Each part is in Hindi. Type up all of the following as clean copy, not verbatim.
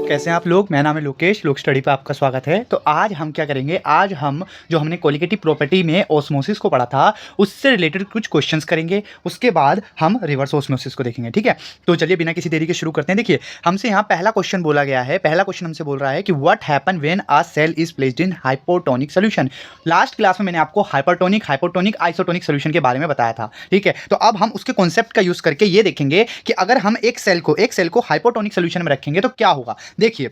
लोग, कैसे हैं आप लोग। मेरा नाम है लोकेश, लोक स्टडी पे आपका स्वागत है। तो आज हम क्या करेंगे, आज हम जो हमने कोलिगेटिव प्रॉपर्टी में ऑस्मोसिस को पढ़ा था उससे रिलेटेड कुछ क्वेश्चंस करेंगे। उसके बाद हम रिवर्स ऑस्मोसिस को देखेंगे, ठीक है। तो चलिए बिना किसी देरी के शुरू करते हैं। देखिए हमसे यहाँ पहला क्वेश्चन बोला गया है, पहला क्वेश्चन हमसे बोल रहा है कि what happen when a cell is placed in hypotonic solution. Last class में मैंने आपको हाइपरटोनिक, हाइपोटोनिक, आइसोटोनिक सोल्यूशन के बारे में बताया था, ठीक है। तो अब हम उसके कॉन्सेप्ट का यूज करके ये देखेंगे कि अगर हम एक सेल को हाइपोटोनिक सोल्यूशन में रखेंगे तो क्या होगा। देखिए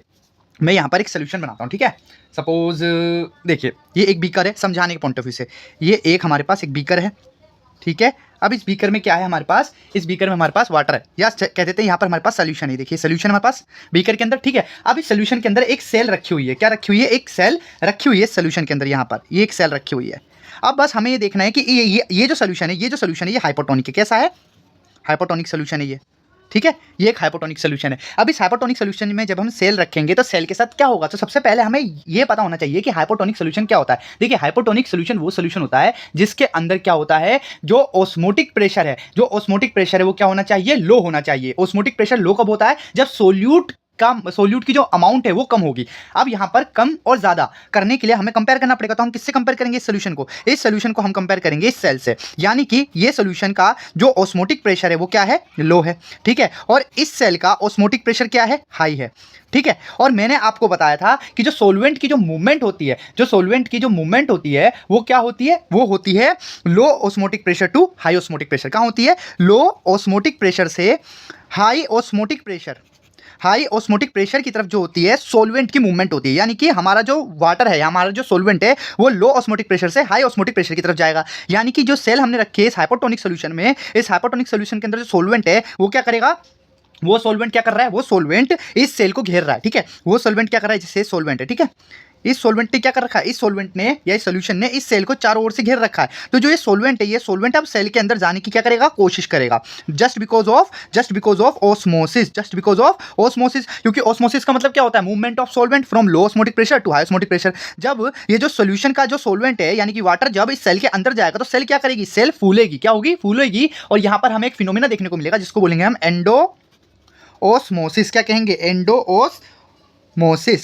मैं यहाँ पर एक सोल्यूशन बनाता हूँ, ठीक है। सपोज देखिए ये एक बीकर है, समझाने के पॉइंट ऑफ व्यू से ये एक हमारे पास एक बीकर है, ठीक है। अब इस बीकर में क्या है हमारे पास, इस बीकर में हमारे पास वाटर है, या कह देते हैं यहाँ पर हमारे पास सोल्यूशन है। देखिए सोल्यूशन हमारे पास बीकर के अंदर, ठीक है। अब इस सोल्यूशन के अंदर एक सेल रखी हुई है, क्या रखी हुई है, एक सेल रखी हुई है सोल्यूशन के अंदर। यहाँ पर ये एक सेल रखी हुई है। अब बस हमें ये देखना है कि ये जो सोल्यूशन है, ये हाइपोटोनिक है। कैसा है, हाइपोटोनिक सोल्यूशन है ये, ठीक है। ये एक हाइपोटोनिक सोल्यूशन है। अब इस हाइपोटोनिक सोल्यूशन में जब हम सेल रखेंगे तो सेल के साथ क्या होगा। तो सबसे पहले हमें ये पता होना चाहिए कि हाइपोटोनिक सोल्यूशन क्या होता है। देखिए हाइपोटोनिक सोल्यूशन वो सोल्यूशन होता है जिसके अंदर क्या होता है, जो ऑस्मोटिक प्रेशर है, वो क्या होना चाहिए, लो होना चाहिए। ऑस्मोटिक प्रेशर लो कब होता है, जब सोल्यूट की जो अमाउंट है वो कम होगी। अब यहां पर कम और ज्यादा करने के लिए हमें कंपेयर करना पड़ेगा। तो हम किससे कंपेयर करेंगे, इस सोल्यूशन को हम कंपेयर करेंगे इस सेल से, यानी कि ये सोल्यूशन का जो ऑस्मोटिक प्रेशर है वो क्या है, लो है, ठीक है। और इस सेल का ऑस्मोटिक प्रेशर क्या है, हाई है, ठीक है। और मैंने आपको बताया था कि जो सोलवेंट की जो मूवमेंट होती है, वो क्या होती है, वो होती है low osmotic pressure to high osmotic pressure. कहां होती है, लो ऑस्मोटिक प्रेशर से हाई ऑस्मोटिक प्रेशर की तरफ जो होती है सोलवेंट की मूवमेंट होती है। यानी कि हमारा जो वाटर है, हमारा जो सोलवेंट है, वो लो ऑस्मोटिक प्रेशर से हाई ऑस्मोटिक प्रेशर की तरफ जाएगा। यानी कि जो सेल हमने रखी है इस हाइपोटोनिक सोल्यूशन में, इस हाइपोटोनिक सोल्यूशन के अंदर जो सोलवेंट है वो क्या करेगा, वो सोलवेंट क्या कर रहा है, वो सोलवेंट इस सेल को घेर रहा है, ठीक है। वो सोलवेंट क्या कर रहा है, जिससे सोलवेंट है, ठीक है। इस सोलवेंट ने क्या कर रखा है, इस सोलवेंट ने या इस सोल्यूशन ने इस सेल को चारों ओर से घेर रखा है। तो जो ये सोलवेंट है, ये सोलवेंट अब सेल के अंदर जाने की क्या करेगा, कोशिश करेगा, जस्ट बिकॉज ऑफ ऑस्मोसिस। क्योंकि ऑस्मोसिस का मतलब क्या होता है, movement of solvent from low osmotic pressure to high osmotic pressure. जब ये जो सोल्यूशन का जो सोलवेंट है यानी कि वाटर जब इस सेल के अंदर जाएगा तो सेल क्या करेगी, सेल फूलेगी, क्या होगी, फूलेगी। और यहां पर हमें एक फिनोमेना देखने को मिलेगा जिसको बोलेंगे हम एंडो ओस्मोसिस। क्या कहेंगे, एंडोओस्मोसिस,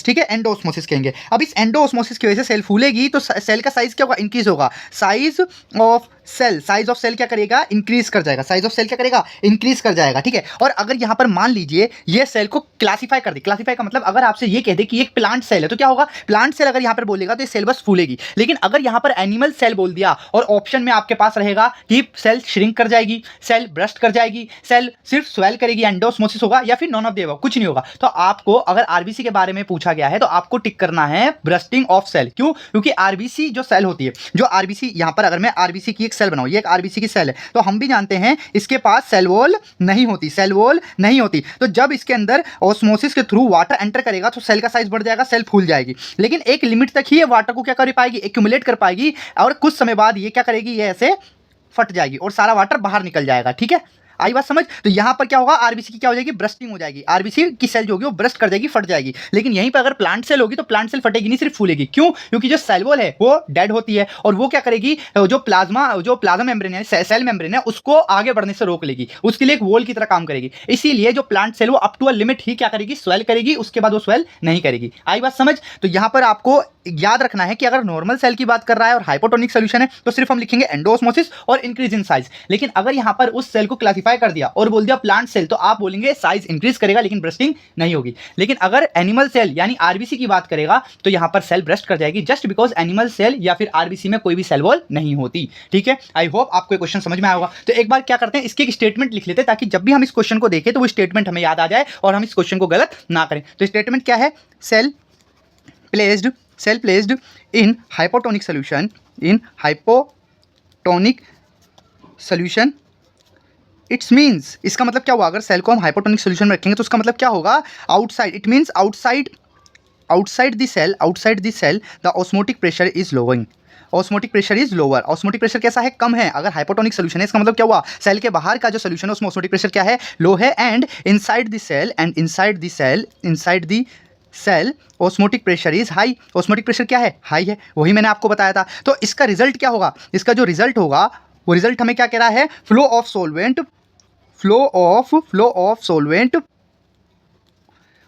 ठीक है, एंडोओस्मोसिस कहेंगे। अब इस एंडोओस्मोसिस की वजह से सेल फूलेगी तो सेल का साइज क्या होगा, इंक्रीज होगा। साइज ऑफ सेल क्या करेगा, इंक्रीज कर जाएगा। साइज ऑफ सेल क्या करेगा, इंक्रीज कर जाएगा, ठीक है। और अगर यहां पर मान लीजिए ये सेल को क्लासीफाई कर दे, क्लासीफाई का मतलब अगर आपसे ये कह दे कि एक प्लांट सेल है तो क्या होगा, प्लांट सेल अगर यहां पर बोलेगा तो ये सेल बस फूलेगी। लेकिन अगर यहां पर एनिमल सेल बोल दिया और ऑप्शन में आपके पास रहेगा कि सेल श्रिंक कर जाएगी, सेल ब्रस्ट कर जाएगी, सेल सिर्फ स्वेल करेगी, एंडोस्मोसिस होगा, या फिर नॉन ऑफ द अबव, कुछ नहीं होगा। तो आपको अगर आरबीसी के बारे में पूछा गया है तो आपको टिक करना है ब्रस्टिंग ऑफ सेल। क्यों, क्योंकि आरबीसी जो सेल होती है, जो आरबीसी यहां पर अगर मैं आरबीसी की एक सेल बनाऊं, ये एक आरबीसी की सेल है, तो हम भी जानते हैं इसके पास सेल वॉल नहीं होती, तो जब इसके अंदर ऑस्मोसिस के थ्रू वाटर एंटर करेगा तो सेल का साइज बढ़ जाएगा, सेल फूल जाएगी। लेकिन एक लिमिट तक ही ये वाटर को क्या कर पाएगी, एक्यूमुलेट कर पाएगी, और कुछ समय बाद ये क्या करेगी, ये ऐसे फट जाएगी और सारा वाटर बाहर निकल जाएगा, ठीक है। आई बात समझ। तो यहां पर क्या होगा, आरबीसी की क्या हो जाएगी, ब्रस्टिंग हो जाएगी। आरबीसी की सेल जो होगी वो ब्रस्ट कर जाएगी, फट जाएगी। लेकिन यहीं पर अगर प्लांट सेल होगी तो प्लांट सेल फटेगी नहीं, सिर्फ फूलेगी। क्यों, क्योंकि जो सेल वॉल है वो डेड होती है और वो क्या करेगी, जो प्लाज्मा मेम्ब्रेन है, सेल मेम्ब्रेन है, उसको आगे बढ़ने से रोक लेगी, उसके लिए एक वॉल की तरह काम करेगी। इसीलिए जो प्लांट सेल वो अप टू अ लिमिट ही क्या करेगी, स्वेल करेगी, उसके बाद वो स्वेल नहीं करेगी। आई बात समझ। तो यहां पर आपको याद रखना है कि अगर नॉर्मल सेल की बात कर रहा है और हाइपोटोनिक सोल्यूशन है तो सिर्फ हम लिखेंगे एंडोस्मोसिस और इंक्रीज इन साइज। लेकिन अगर यहां पर उस सेल को क्लासिफाई कर दिया और बोल दिया प्लांट सेल, तो आप बोलेंगे साइज इंक्रीज करेगा लेकिन ब्रस्टिंग नहीं होगी। लेकिन अगर एनिमल सेल यानी आरबीसी की बात करेगा तो यहां पर सेल ब्रस्ट कर जाएगी, जस्ट बिकॉज एनिमल सेल या फिर आरबीसी में कोई भी सेल वॉल नहीं होती, ठीक है। आई होप आपको ये क्वेश्चन समझ में आया होगा। तो एक बार क्या करते हैं, इसकी एक स्टेटमेंट लिख लेते हैं ताकि जब भी हम इस क्वेश्चन को देखें तो वो स्टेटमेंट हमें याद आ जाए और हम इस क्वेश्चन को गलत ना करें। तो स्टेटमेंट क्या है, cell placed in hypotonic solution, its means, इसका मतलब क्या हुआ, अगर सेल को हम हाइपोटोनिक सोल्यूशन में रखेंगे तो उसका मतलब क्या होगा, outside, it means outside the cell the osmotic pressure is lowering. Osmotic pressure is lower. Osmotic pressure कैसा है, कम है। अगर हाइपोटोनिक सोल्यूशन है इसका मतलब क्या हुआ, सेल के बाहर का जो सोल्यूशन है उसमें ऑस्मोटिक प्रेशर क्या है, लो है। And inside the cell osmotic pressure is high. Osmotic pressure क्या है, हाई है, वही मैंने आपको बताया था। तो इसका रिजल्ट क्या होगा, इसका जो रिजल्ट होगा वो रिजल्ट हमें क्या कह रहा है, flow of solvent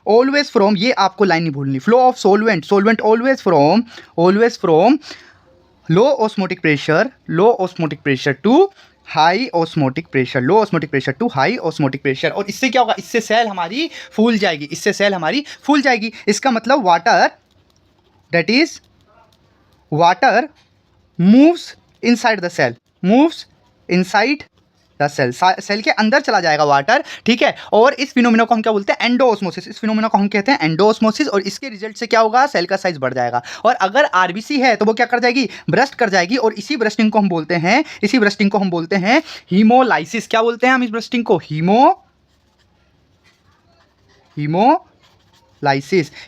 always from, ये आपको लाइन नहीं भूलनी, flow of solvent, solvent always from low osmotic pressure to high osmotic pressure, low osmotic pressure to high osmotic pressure. और इससे क्या होगा, इससे सेल हमारी फूल जाएगी, इसका मतलब water moves inside the cell, cell के अंदर चला जाएगा वाटर, ठीक है। और इस फिनोमिना को हम क्या बोलते हैं, एंडोऑस्मोसिस, इस फिनोमिना को हम कहते हैं एंडोऑस्मोसिस। और इसके रिजल्ट से क्या होगा, सेल का साइज बढ़ जाएगा। और अगर आरबीसी है तो वो क्या कर जाएगी, ब्रस्ट कर जाएगी। और इसी ब्रस्टिंग को हम बोलते हैं हीमोलाइसिस। क्या बोलते हैं हम इस ब्रस्टिंग को,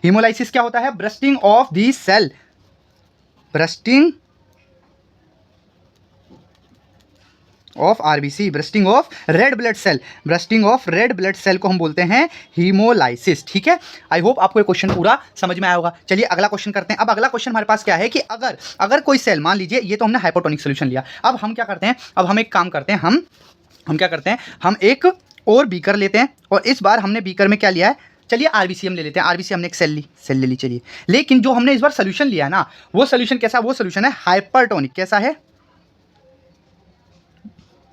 हीमोलाइसिस क्या होता है, bursting of the cell, bursting of RBC, bursting of red blood cell को हम बोलते हैं हीमोलाइसिस, ठीक है। आई होप आपको ये क्वेश्चन पूरा समझ में आया होगा। चलिए अगला क्वेश्चन करते हैं। अब अगला क्वेश्चन हमारे पास क्या है कि अगर कोई सेल, मान लीजिए ये तो हमने हाइपोटोनिक सोल्यूशन लिया, अब हम क्या करते हैं, अब हम एक काम करते हैं, हम क्या करते हैं, हम एक और बीकर लेते हैं। और इस बार हमने बीकर में क्या लिया है, चलिए आरबीसी हम ले लेते हैं, आरबीसी हमने एक सेल ले ली चलिए। लेकिन जो हमने इस बार सोल्यूशन लिया ना, वो सोल्यूशन कैसा, वो सोल्यूशन है हाइपरटोनिक। कैसा है,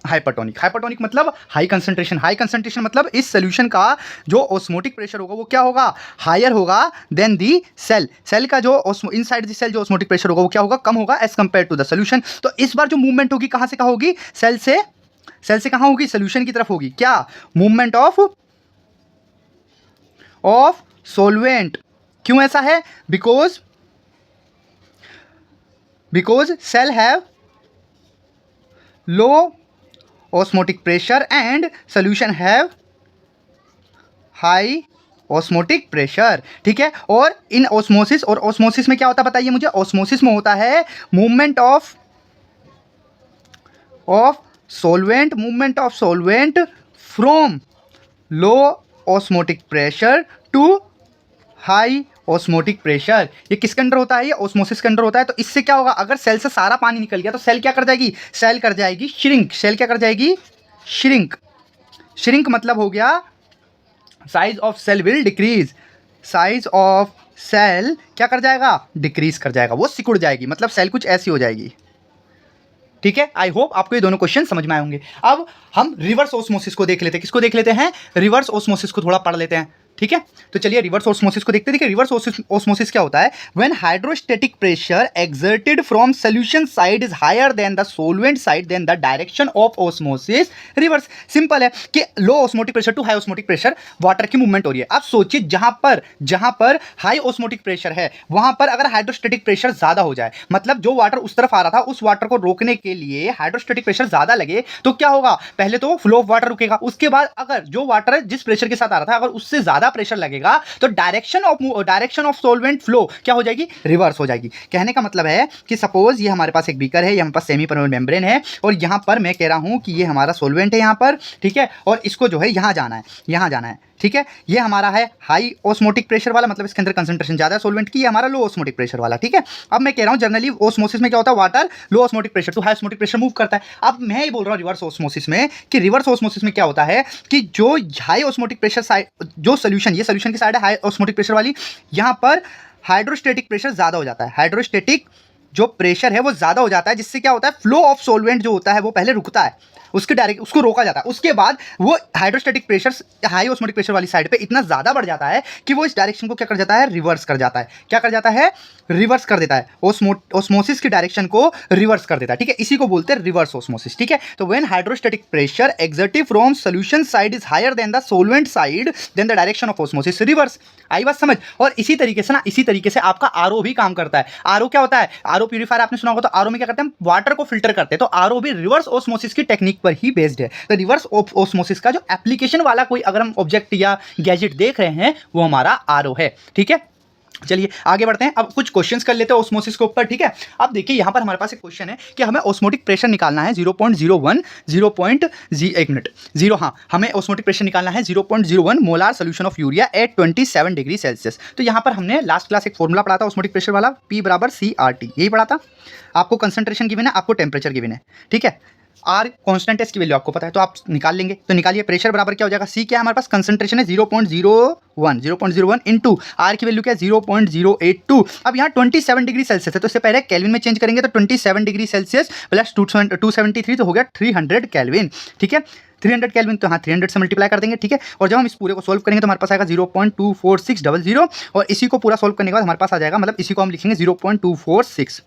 हाइपरटोनिक मतलब हाई कंसंट्रेशन मतलब इस सोल्यूशन का जो ऑस्मोटिक प्रेशर होगा वो क्या होगा, हायर होगा देन दी सेल का जो इनसाइड द सेल जो ऑस्मोटिक प्रेशर होगा वो क्या होगा, कम होगा as compare to the solution. तो इस बार जो मूवमेंट होगी कहां से कहां होगी, सेल से कहां होगी, सोल्यूशन की तरफ होगी। क्या, मूवमेंट ऑफ सोलवेंट। क्यों ऐसा है, because cell have low osmotic pressure and solution have high osmotic pressure, ठीक है। और इन ऑस्मोसिस, और ऑस्मोसिस में क्या होता है बताइए मुझे, ऑस्मोसिस में होता है movement of solvent from low osmotic pressure to high osmotic pressure. ये किसके अंडर होता है, ये ऑस्मोसिस के अंडर होता है। तो इससे क्या होगा, अगर सेल से सारा पानी निकल गया तो सेल क्या कर जाएगी, सेल कर जाएगी श्रिंक, सेल क्या कर जाएगी, श्रिंक मतलब हो गया size of cell will decrease, size of cell क्या कर जाएगा, डिक्रीज कर जाएगा, वो सिकुड़ जाएगी, मतलब सेल कुछ ऐसी हो जाएगी, ठीक है। आई होप आपको ये दोनों क्वेश्चन समझ में आए होंगे। अब हम रिवर्स ऑस्मोसिस को देख लेते हैं। किसको देख लेते हैं, रिवर्स ऑस्मोसिस को थोड़ा पढ़ लेते हैं, ठीक है। तो चलिए रिवर्स ऑस्मोसिस को देखते हैं। देखिए रिवर्स ऑस्मोसिस क्या होता है, when hydrostatic pressure exerted from solution side is higher than the solvent side, then the direction of osmosis reverse. Simple है कि low osmotic pressure to high osmotic pressure water की मूवमेंट हो रही है। आप सोचिए जहां पर हाई ऑस्मोटिक प्रेशर है वहां पर अगर हाइड्रोस्टैटिक प्रेशर ज्यादा हो जाए, मतलब जो वाटर उस तरफ आ रहा था उस वाटर को रोकने के लिए हाइड्रोस्टैटिक प्रेशर ज्यादा लगे, तो क्या होगा, पहले तो फ्लो ऑफ वाटर रुकेगा, उसके बाद अगर जो वाटर जिस प्रेशर के साथ आ रहा था अगर उससे ज्यादा प्रेशर लगेगा तो डायरेक्शन ऑफ सोलवेंट फ्लो क्या हो जाएगी, रिवर्स हो जाएगी। कहने का मतलब है कि सपोज ये हमारे पास एक बीकर है, ये हमारे पास सेमी परमेबल मेम्ब्रेन है, और यहां पर मैं कह रहा हूं कि ये हमारा सोलवेंट है यहां पर, ठीक है। और इसको जो है यहां जाना है, ठीक है। ये हमारा है हाई ऑस्मोटिक प्रेशर वाला, मतलब इसके अंदर कंसंट्रेशन ज्यादा है सोलवेंट की, ये हमारा लो ऑस्मोटिक प्रेशर वाला, ठीक है। अब मैं कह रहा हूं जनरली ऑस्मोसिस में क्या होता है, water low osmotic pressure to high osmotic pressure move करता है। अब मैं ये बोल रहा हूं रिवर्स ऑस्मोसिस में कि रिवर्स ऑस्मोसिस में क्या होता है कि जो हाई ऑस्मोटिक प्रेशर साइड, जो सोल्यूशन, ये सोल्यूशन की साइड है हाई ऑस्मोटिक प्रेशर वाली, यहां पर हाइड्रोस्टैटिक प्रेशर ज्यादा हो जाता है, हाइड्रोस्टैटिक जो प्रेशर है वो ज्यादा हो जाता है, जिससे क्या होता है, फ्लो ऑफ सोलवेंट जो होता है वो पहले रुकता है, उसको रोका जाता है, उसके बाद वो hydrostatic pressure high osmotic pressure वाली साइड पे इतना ज्यादा बढ़ जाता है कि वो इस डायरेक्शन को क्या कर जाता है, रिवर्स कर जाता है। क्या कर जाता है, रिवर्स कर देता है, ऑस्मोसिस की डायरेक्शन को रिवर्स कर देता है, ठीक है। इसी को बोलते हैं रिवर्स ऑस्मोसिस, ठीक है। तो when hydrostatic pressure exerted from solution side is higher than the solvent side, then the direction of osmosis reverse. आई बात समझ। और इसी तरीके से आपका आरओ भी काम करता है। आरओ क्या होता है, आरओ प्यूरीफायर आपने सुना होगा, तो आरओ में क्या करते हैं, वाटर को फिल्टर करते हैं। तो आरओ भी रिवर्स ऑस्मोसिस की टेक्निक पर ही बेस्ड है। तो रिवर्स ऑस्मोसिस का जो एप्लीकेशन वाला कोई अगर हम ऑब्जेक्ट या गैजेट देख रहे हैं वो हमारा आरओ है, ठीक है। चलिए आगे बढ़ते हैं। अब कुछ क्वेश्चंस कर लेते हैं ऑस्मोसिस के ऊपर, ठीक है। अब देखिए यहाँ पर हमारे पास एक क्वेश्चन है कि हमें ऑस्मोटिक प्रेशर निकालना है 0.01 हमें ऑस्मोटिक प्रेशर निकालना है 0.01 molar solution of urea at 27 degree Celsius. तो यहाँ पर हमने लास्ट क्लास एक फॉर्मूला पढ़ा था ऑस्मोटिक प्रेशर वाला, P = CRT, यही पढ़ा था। आपको कंसंट्रेशन गिवन है, आपको टेम्परेचर गिवन है, ठीक है। आर कांस्टेंट है, इसकी वैल्यू आपको पता है तो आप निकाल लेंगे। तो निकालिए, प्रेशर बराबर क्या हो जाएगा, सी क्या है हमारे पास, कंसंट्रेशन है 0.01 इनटू आर की वैल्यू क्या है 0.082। अब यहाँ 27 डिग्री सेल्सियस है तो इससे पहले केल्विन में चेंज करेंगे तो 27 डिग्री सेल्सियस प्लस 273 तो हो गया 300 केल्विन। ठीक है, 300 केल्विन तो हाँ 300 से मल्टीप्लाई कर देंगे। ठीक है, और जब हम इस पूरे को सोल्व करेंगे तो हमारे पास आएगा 0.24600 और इसी को पूरा सोल्व करने के बाद हमारे पास आ जाएगा, मतलब इसी को हम लिखेंगे 0.246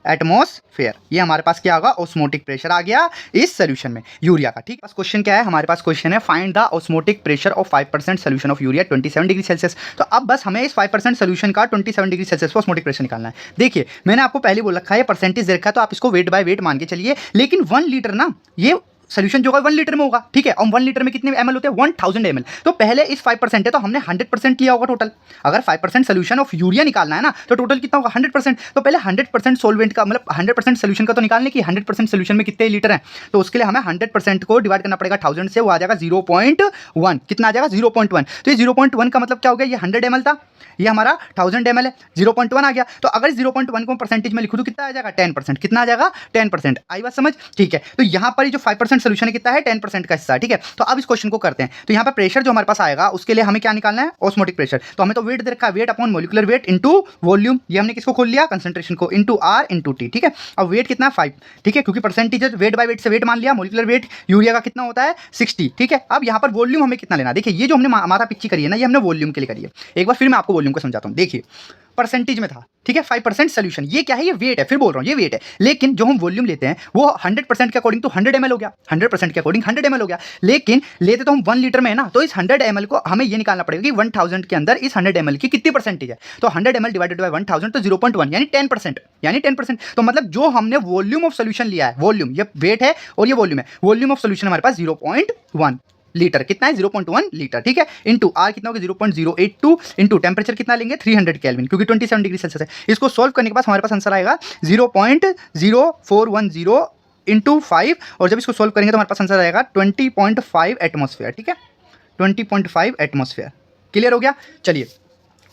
एटमॉस्फेयर। ये हमारे पास क्या होगा, ऑस्मोटिक प्रेशर आ गया इस सोल्यूशन में यूरिया का। ठीक है, क्वेश्चन क्या है हमारे पास, क्वेश्चन है find the osmotic pressure of 5% solution of urea 27 degree Celsius. तो अब बस हमें इस 5% सोल्यूशन का 27 डिग्री सेल्सियस पर ऑस्मोटिक प्रेशर निकालना है। देखिए मैंने आपको पहले बोल रखा है, परसेंटेज दे रखा है तो आप इसको वेट बाय वेट मान के चलिए, लेकिन 1 लीटर ना, ये सोल्यूशन जो होगा 1 लीटर में होगा। ठीक है, और 1 लीटर में कितने ml होते हैं, 1000 ml। तो पहले इस 5% है तो हमने 100% लिया होगा टोटल। अगर 5% सोल्यूशन ऑफ यूरिया निकालना है ना तो टोटल कितना होगा 100%। तो पहले 100% सोलवेंट का, मतलब 100% सोल्यूशन का तो निकालने की 100% सोल्यूशन में कितने लीटर हैं, तो उसके लिए हमें 100% को डिवाइड करना पड़ेगा 1000 से, वो आ जाएगा 0.1। कितना आ जाएगा 0.1। तो ये 0.1 का मतलब क्या हो गया, ये 100 ml था, ये हमारा 1000 ml है, 0.1 आ गया। तो अगर 0.1 को परसेंटेज में लिखूँ तो कितना आ जाएगा 10%। कितना आ जाएगा 10%। आई बात समझ। ठीक है, तो यहाँ पर जो 5% सोल्यूशन है कितना है 10% का हिस्सा। ठीक है, तो अब इस क्वेश्चन को करते हैं। तो यहाँ पर प्रेशर जो हमारे पास आएगा उसके लिए हमें क्या निकालना है, ऑस्मोटिक प्रेशर। तो हमें तो वेट दे रखा है, wait upon molecular weight into volume. ये हमने किसको खोल लिया, कंसंट्रेशन को, इंटू आर इंटू टी। ठीक है, अब वेट कितना है 5। ठीक है, क्योंकि परसेंटेज वेट बाय वेट से वेट मान लिया। मोलिकुलर वेट यूरिया का कितना होता है 60। ठीक है, अब यहाँ पर वॉल्यूम हमें कितना लेना, देखिए ये जो हमने माथा पिच्ची करी है ना, ये हमने वॉल्यूम के लिए करी है। एक बार फिर मैं आपको वॉल्यूम को समझाता हूँ। देखिए परसेंटेज में था, ठीक है 5% सोल्यूशन, ये क्या है, ये वेट है, फिर बोल रहा हूँ ये वेट है, लेकिन जो हम वॉल्यूम लेते हैं वो 100% के अकॉर्डिंग तो 100 ml हो गया, 100% के अकॉर्डिंग 100 ml हो गया, लेकिन लेते तो हम 1 लीटर में है ना, तो इस 100 ml को हमें ये निकालना पड़ेगा कि 1000 के अंदर इस 100 ml की कितनी परसेंटेज है। तो 100 ml डिवाइडेड बाय 1000 तो 0.1 यानी 10%, यानी 10%। तो मतलब जो हमने वॉल्यूम ऑफ सोल्यूशन लिया है, वॉल्यूम ये वेट है और ये वॉल्यूम है, वॉल्यूम ऑफ सोल्यूशन हमारे पास 0.1 लीटर, कितना है 0.1 लीटर। ठीक है, इंटू आर कितना होगा 0.082 इंटू टेम्परेचर कितना लेंगे 300 केल्विन, क्योंकि 27 डिग्री सेल्सियस है। इसको सोल्व करने के बाद हमारे पास आंसर आएगा 0.0410 इंटू 5, और जब इसको सोल्व करेंगे तो हमारे पास आंसर आएगा 20.5 एटमॉस्फेयर। ठीक है, 20.5 एटमॉस्फेयर। क्लियर हो गया। चलिए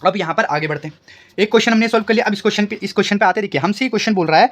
अब यहाँ पर आगे बढ़ते हैं। एक क्वेश्चन हमने सोल्व कर लिया, अब इस क्वेश्चन पे आते। देखिए हमसे ये क्वेश्चन बोल रहा है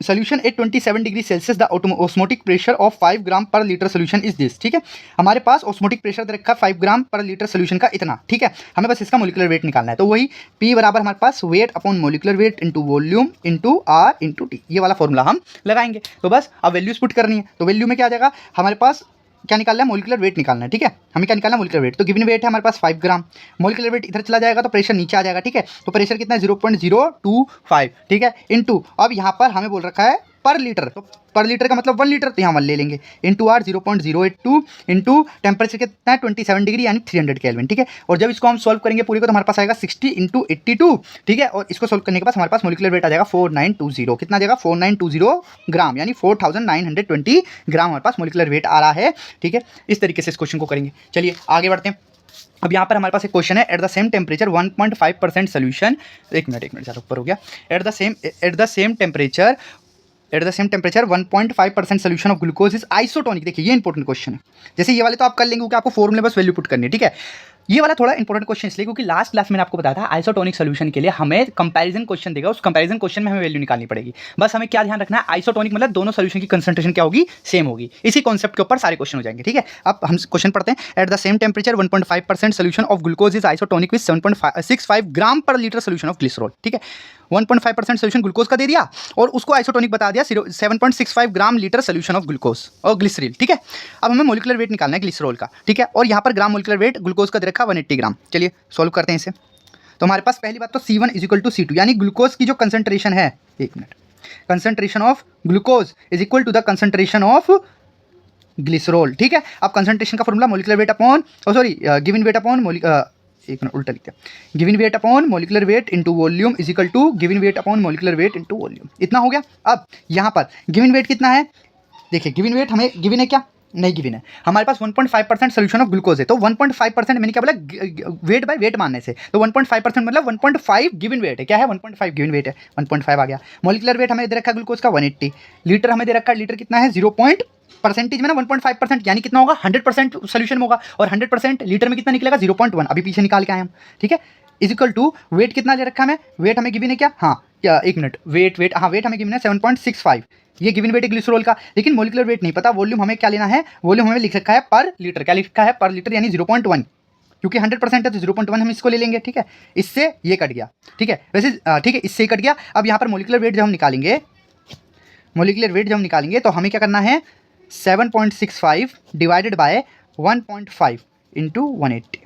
solution at 27 degree Celsius the osmotic pressure of 5 gram per litre solution is this. ठीक है, हमारे पास ऑस्मोटिक प्रेशर दे रखा है 5 ग्राम पर लीटर सोल्यूशन का इतना। ठीक है, हमें बस इसका मोलिकुलर वेट निकालना है। तो वही P बराबर हमारे पास weight upon molecular weight into volume into R into T, ये वाला फॉर्मूला हम लगाएंगे। तो बस अब वैल्यूज पुट करनी है। तो वैल्यू में क्या आ जाएगा, हमारे पास क्या निकालना है, मोलिकुलर वेट निकालना है। ठीक है, हमें क्या निकालना है, मोलिकुलर वेट। तो गिवन वेट है हमारे पास 5 ग्राम, मोलिकुलर वेट इधर चला जाएगा तो प्रेशर नीचे आ जाएगा। ठीक है, तो प्रेशर कितना है 0.025। ठीक है, इंटू अब यहाँ पर हमें बोल रखा है पर लीटर, तो पर लीटर का मतलब 1 लीटर, तो यहाँ 1 ले लेंगे, इंटू आर 0.082 इंटू टेम्परेचर कितना है 27 डिग्री यानी 300 केल्विन। ठीक है, और जब इसको हम सोल्व करेंगे पूरी को तो हमारे पास आएगा 60 इंटू 82। ठीक है, और इसको सोल्व करने के बाद हमारे पास मोलिकुलर वेट आ जाएगा 4920। कितना आ जाएगा 4920 ग्राम, यानी 4920 ग्राम हमारे पास मोलिकुलर वेट आ रहा है। ठीक है, इस तरीके से इस क्वेश्चन को करेंगे। चलिए आगे बढ़ते हैं। अब यहाँ पर हमारे पास एक क्वेश्चन है, at the same temperature 1.5% solution, एक मिनट ज़्यादा ऊपर हो गया, at the same temperature 1.5% solution of glucose is isotonic. देखिए ये इंपॉर्टेंट क्वेश्चन है, जैसे ये वाले तो आप कर लेंगे क्योंकि आपको फॉर्मूले बस वैल्यू पुट करनी है। ठीक है, ये वाला थोड़ा इंपॉर्टेंट क्वेश्चन इसलिए क्योंकि लास्ट क्लास में मैंने आपको बताया था आइसोटोनिक सोल्यूशन के लिए हमें कंपैरिजन क्वेश्चन देगा, उस कंपैरिजन क्वेश्चन में हमें वैल्यू निकालनी पड़ेगी। बस हमें क्या ध्यान रखना है, आइसोटोनिक मतलब दोनों सोल्यूशन की कंसंट्रेशन क्या होगी, सेम होगी। इसी कॉन्सेप्ट के ऊपर सारे क्वेश्चन हो जाएंगे। ठीक है, अब हम क्वेश्चन पढ़ते हैं। At the same temperature 1.5% solution of glucose is isotonic with 7.65 gram per litre solution of glycerol. ठीक है, 1.5% सोल्यूशन ग्लूकोज का दे दिया और उसको आइसोटोनिक बता दिया 7.65 ग्राम लीटर सोल्यूशन ऑफ ग्लूकोज और ग्लिसरीन। ठीक है, अब हमें मोलिकुलर वेट निकालना है ग्लिसरॉल का। ठीक है, और यहाँ पर ग्राम मोलिकुलर वेट ग्लूकोज का दे रखा 180 ग्राम। चलिए सॉल्व करते हैं इसे। तो हमारे पास पहली बात तो C1 is equal to C2, यानी ग्लूकोज की जो कंसंट्रेशन है, एक minute, concentration of glucose is equal to the concentration of glycerol. ठीक है, अब कंसंट्रेशन का formula molecular weight upon given weight upon एक मिनट उल्टा लिखते हैं, given weight upon molecular weight into volume is equal to given weight upon molecular weight into volume. इतना हो गया। अब यहाँ पर गिवन वेट कितना है, देखिए गिवन वेट हमें गिवन है क्या, नहीं गिवन है, हमारे पास 1.5% सोल्यूशन ऑफ ग्लूकोज है। तो 1.5% मैंने क्या बोला, वेट बाय वेट मानने से, तो 1.5% मतलब 1.5 गिवन वेट है। क्या है 1.5 गिवन वेट है, 1.5 आ गया। मोलिकुलर वेट हमें दे रखा है ग्लूकोज का 180, लीटर हमें दे रखा है, लीटर कितना है 0. परसेंटेज में ना 1.5% यानी कितना होगा 100% सोल्यूशन में होगा, और 100% लीटर में कितना निकलेगा 0.1, अभी पीछे निकाल के आए हम। ठीक है, इज इक्वल टू वेट कितना ले रखा है हमें, वेट हमें गिवन है क्या, हाँ क्या, एक मिनट, वेट, हाँ वेट हमें गिवन है 7.65, ये गिवन वेट है ग्लिसरॉल का, लेकिन मोलिकुलर वेट नहीं पता। वॉल्यूम हमें क्या लेना है, वॉल्यूम हमें लिख रखा है पर लीटर, क्या लिखा है पर लीटर, यानी 0.1, क्योंकि 100% है तो 0.1 हम इसको ले लेंगे, ठीक है। इससे ये कट गया, ठीक है, वैसे ठीक है, इससे ही कट गया। अब यहाँ पर मोलिकुलर वेट जब हम निकालेंगे, मोलिकुलर वेट जब हम निकालेंगे तो हमें क्या करना है, 7.65 डिवाइडेड बाय 1.5 इंटू 180,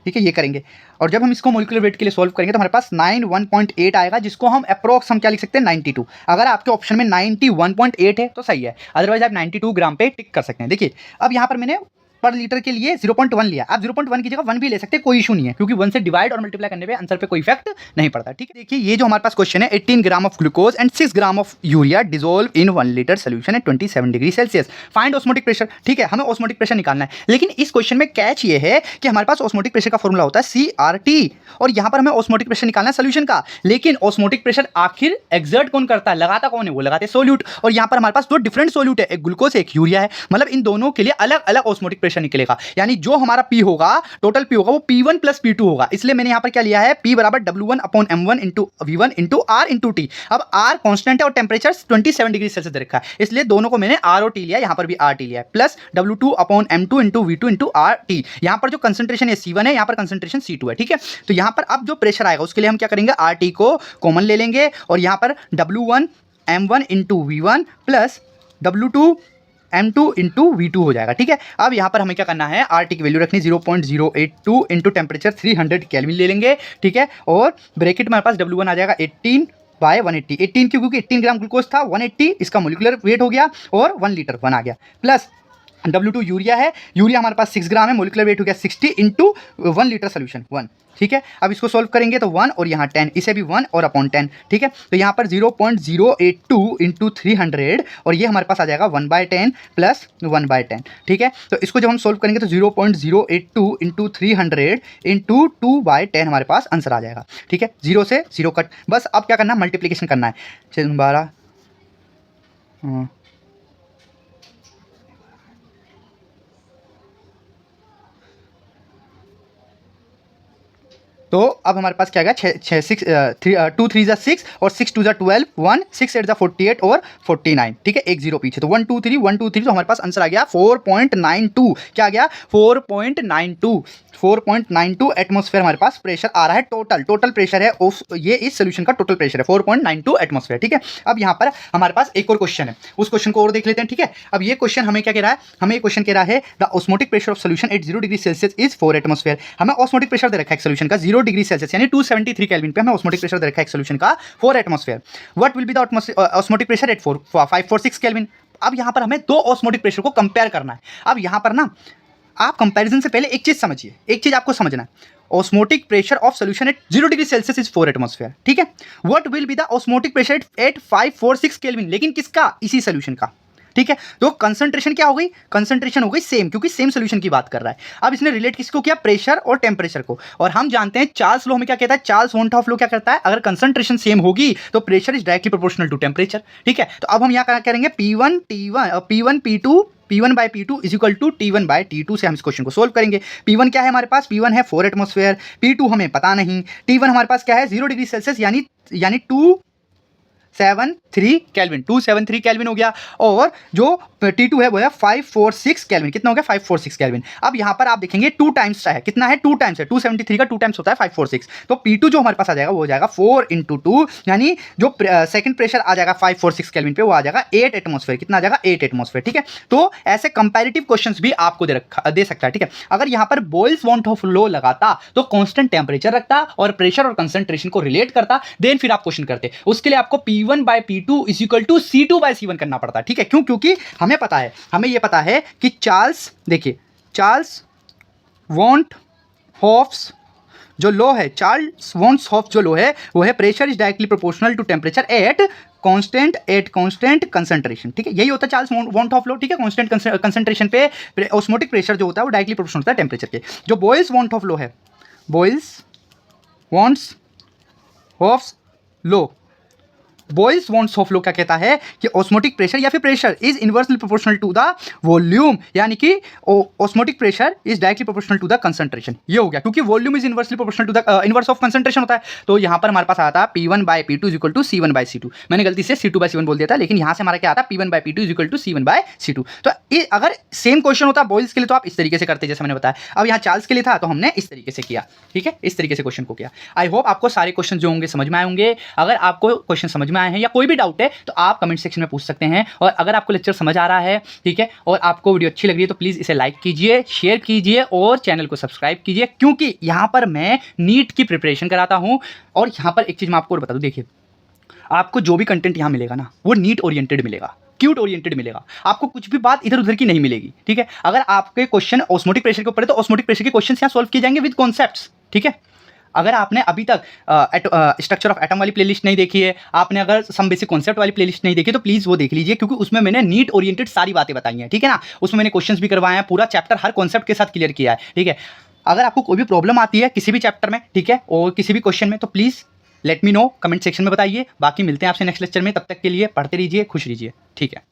ठीक है, ये करेंगे। और जब हम इसको मोलिकुलर वेट के लिए सॉल्व करेंगे तो हमारे पास 91.8 आएगा, जिसको हम अप्रोक्स हम क्या लिख सकते हैं, 92। अगर आपके ऑप्शन में 91.8 है तो सही है, अदरवाइज आप 92 ग्राम पे टिक कर सकते हैं। देखिए अब यहाँ पर मैंने पर लीटर के लिए 0.1 लिया, आप 0.1 की जगह 1 भी ले सकते हैं, कोई इशू नहीं है, क्योंकि 1 से डिवाइड और मल्टीप्लाई करने पे आंसर पे कोई इफेक्ट नहीं पड़ता, ठीक है। देखिए ये जो हमारे पास क्वेश्चन है, 18 gram of glucose and 6 gram of urea dissolve in 1 litre solution at 27 degree Celsius, find osmotic pressure, ठीक है, हमें ऑस्मोटिक प्रेशर निकालना है। लेकिन इस क्वेश्चन में कैच ये है कि हमारे पास ऑस्मोटिक प्रेशर का फॉर्मूला होता है CRT, और यहाँ पर हमें ऑस्मोटिक प्रेशर निकालना है सोल्यूशन का। लेकिन ऑस्मोटिक प्रेशर आखिर एक्सर्ट कौन करता है, लगाता कौन है, वो लगाते सोल्यूट। और यहाँ पर हमारे पास दो डिफरेंट सोल्यूट है, एक ग्लूकोज एक यूरिया है, मतलब इन दोनों के लिए अलग अलग ऑस्मोटिक प्रेशर निकलेगा, यानी जो हमारा P होगा, टोटल P होगा, वो P1 प्लस P2 होगा। इसलिए मैंने यहाँ पर क्या लिया है, P बराबर W1/m1 into V1 into R into T। अब R कांस्टेंट है और टेम्परेचर 27 डिग्री सेल्सियस दे रखा है, इसलिए दोनों को मैंने R और T लिया, यहाँ पर भी RT लिया है, plus W2/m2 into V2 into RT। यहाँ पर जो कंसंट्रेशन है C1 है, यहाँ पर कंसंट्रेशन C2 है, ठीक है। तो यहाँ पर अब जो प्रेशर आएगा उसके लिए हम क्या करेंगे, RT को कॉमन ले लेंगे, और यहाँ पर W1/m1 into V1 plus W2/m2 into V2 हो जाएगा, ठीक है। अब यहाँ पर हमें क्या करना है, RT की वैल्यू रखनी 0.082 इंटू टेम्परेचर 300 केल्विन ले लेंगे, ठीक है। और ब्रैकेट में हमारे पास W1 आ जाएगा 18/180, 18 क्यों, क्योंकि 18 ग्राम ग्लूकोज था, 180 इसका मोलिकुलर वेट हो गया, और 1 लीटर 1 आ गया, प्लस W2 यूरिया है, यूरिया हमारे पास 6 ग्राम है, मोलिकुलर वेट हो गया 60 इंटू 1 लीटर सोल्यूशन 1, ठीक है। अब इसको सॉल्व करेंगे तो 1 और यहाँ 10, इसे भी 1 और अपॉन 10, ठीक है। तो यहाँ पर 0.082 इंटू 300, और ये हमारे पास आ जाएगा 1/10 प्लस 1/10, ठीक है। तो इसको जब हम सॉल्व करेंगे तो 0.082 इंटू 300 इंटू 2/10 हमारे पास आंसर आ जाएगा, ठीक है। 0 से 0 कट, बस अब क्या करना है, मल्टीप्लीकेशन करना है, 12 तो अब हमारे पास क्या गया, 2 3 जा 6 और 6 2 जा 12, 1 6 8 जा 48 और 49, ठीक है, 1 0 पीछे, तो 1 2 3 1 2 3, तो हमारे पास आंसर आ गया 4.92, क्या आ गया 4.92 एटमॉस्फेयर हमारे पास प्रेशर आ रहा है, टोटल प्रेशर है, ये इस सोल्यूशन का टोटल प्रेशर है 4.92 एटमॉस्फेयर, ठीक है। अब यहाँ पर हमारे पास एक और क्वेश्चन है, उस क्वेश्चन को और देख लेते हैं, ठीक है। अब ये क्वेश्चन हमें क्या कह रहा है, हमें ये क्वेश्चन कह रहा है the osmotic pressure of solution at 0 degree Celsius is 4 atmosphere. हमें ऑस्मोटिक प्रेशर दे रखा है सोल्यूशन का 0 डिग्री सेल्सियस यानी 273 केल्विन पे हमें ऑस्मोटिक प्रेशर दे रखा है सोल्यूशन का 4 atmosphere. What will be the osmotic pressure at 546 kelvin. अब यहाँ पर हमें दो ऑस्मोटिक प्रेशर को कंपेयर करना है। अब यहाँ पर ना आप कंपैरिजन से पहले एक चीज समझिए, एक चीज आपको समझना है, osmotic pressure of solution at 0 degree Celsius is 4 atmosphere, ठीक है। What will be the osmotic pressure at 546 kelvin, लेकिन किसका, इसी सोल्यूशन का, ठीक है। तो कंसंट्रेशन क्या हो गई, कंसंट्रेशन हो गई सेम, क्योंकि सेम सोल्यूशन की बात कर रहा है। अब इसने रिलेट किसको किया, प्रेशर और टेम्परेचर को, और हम जानते हैं चार्ल्स लॉ में क्या कहता है, चार्ल्स वॉन हॉफ लॉ क्या करता है, अगर कंसंट्रेशन सेम होगी तो pressure is directly proportional to temperature, ठीक है। तो अब हम यहाँ क्या करेंगे, P1/P2 is equal to T1/T2 से हम इस क्वेश्चन को सोल्व करेंगे। P1 क्या है हमारे पास, P1 है 4 एटमॉस्फेयर, P2 हमें पता नहीं, T1 हमारे पास क्या है 0 डिग्री सेल्सियस यानी 273 केल्विन, 273 केल्विन हो गया, और जो T2 है वो है 546 केल्विन, कितना हो गया 546 केल्विन। अब यहाँ पर आप देखेंगे 2 टाइम्स है, कितना है 2 टाइम्स है, 273 का 2 टाइम्स होता है 546, तो P2 जो हमारे पास आ जाएगा वो हो जाएगा 4 × 2, यानी जो सेकंड प्रेशर आ जाएगा 546 केल्विन पे वो आ जाएगा 8 एटमॉस्फेयर, कितना आ जाएगा 8 एटमॉस्फेयर, ठीक है। तो ऐसे कंपैरेटिव क्वेश्चंस भी आपको दे सकता है, ठीक है। अगर यहाँ पर बॉयल्स वॉन हॉफ लॉ लगाता तो कांस्टेंट टेम्परेचर रखता और प्रेशर और कंसंट्रेशन को रिलेट करता, देन फिर आप क्वेश्चन करते, उसके लिए आपको P1/P2 is equal to C2/C1 करना पड़ता, ठीक है। क्यों, क्योंकि हमें पता है, हमें यह पता है कि चार्ल्स, देखिए चार्ल्स वॉन हॉफ्स जो लॉ है, चार्ल्स वॉन हॉफ जो लॉ है वो है pressure is directly proportional to temperature at constant concentration, ठीक है। यही होता है चार्ल्स वॉन हॉफ लॉ, ठीक है। कांस्टेंट कंसंट्रेशन पे ऑस्मोटिक प्रेशर जो होता है वो डायरेक्टली प्रोपोर्शनल होता है टेम्परेचर के। जो बॉयल्स वॉन हॉफ लॉ है, Boyle's van Hoff's law, Boyle's bonds of law क्या कहता है कि ऑस्मोटिक प्रेशर या फिर pressure is inversely proportional to the volume, यानी कि osmotic pressure is directly proportional to the concentration. ये हो गया, क्योंकि volume is inversely proportional to the inverse of concentration होता है। तो यहाँ पर हमारे पास आया था P1/P2 is equal to C1/C2। मैंने गलती से C2/C1 बोल दिया था, लेकिन यहाँ से हमारा क्या आता है P1/P2 is equal to C1/C2। तो अगर सेम क्वेश्चन होता बॉयल्स के लिए तो आप इस तरीके से करते जैसे मैंने बताया। अब यहाँ चार्ल्स के लिए था तो हमने इस तरीके से किया, ठीक है, इस तरीके से क्वेश्चन को किया। आई होप आपको सारे क्वेश्चन जो होंगे समझ में आए होंगे। अगर आपको क्वेश्चन समझ में आए हैं या कोई भी डाउट है तो आप कमेंट सेक्शन में पूछ सकते हैं। और अगर आपको लेक्चर समझ आ रहा है, ठीक है, और आपको वीडियो अच्छी लग रही है तो प्लीज़ इसे लाइक कीजिए, शेयर कीजिए और चैनल को सब्सक्राइब कीजिए, क्योंकि यहाँ पर मैं नीट की प्रिपरेशन कराता हूँ। और यहाँ पर एक चीज़ मैं आपको और बता दूँ, देखिए आपको जो भी कंटेंट यहाँ मिलेगा ना वो नीट ओरिएंटेड मिलेगा, क्यूट ओरिएंटेड मिलेगा। आपको कुछ भी बात इधर उधर की नहीं मिलेगी, ठीक है। अगर आपके क्वेश्चन ऑस्मोटिक प्रेशर के ऊपर है तो ऑस्मोटिक प्रेशर के क्वेश्चन यहाँ सॉल्व किए जाएंगे विद कॉन्सेप्ट्स, ठीक है। अगर आपने अभी तक स्ट्रक्चर ऑफ एटम वाली प्लेलिस्ट नहीं देखी है, आपने अगर सम बेसिक कॉन्सेप्ट वाली प्लेलिस्ट नहीं देखी तो प्लीज़ वो देख लीजिए, क्योंकि उसमें मैंने नीट ओरिएंटेड सारी बातें बताई हैं, ठीक है ना। उसमें मैंने क्वेश्चंस भी करवाए हैं, पूरा चैप्टर हर कॉन्सेप्ट के साथ क्लियर किया है, ठीक है। अगर आपको कोई भी प्रॉब्लम आती है किसी भी चैप्टर में, ठीक है, और किसी भी क्वेश्चन में, तो please let me know, comment section में बताइए। बाकी मिलते हैं आपसे नेक्स्ट लेक्चर में, तब तक के लिए पढ़ते रहिए, खुश रहिए, ठीक है।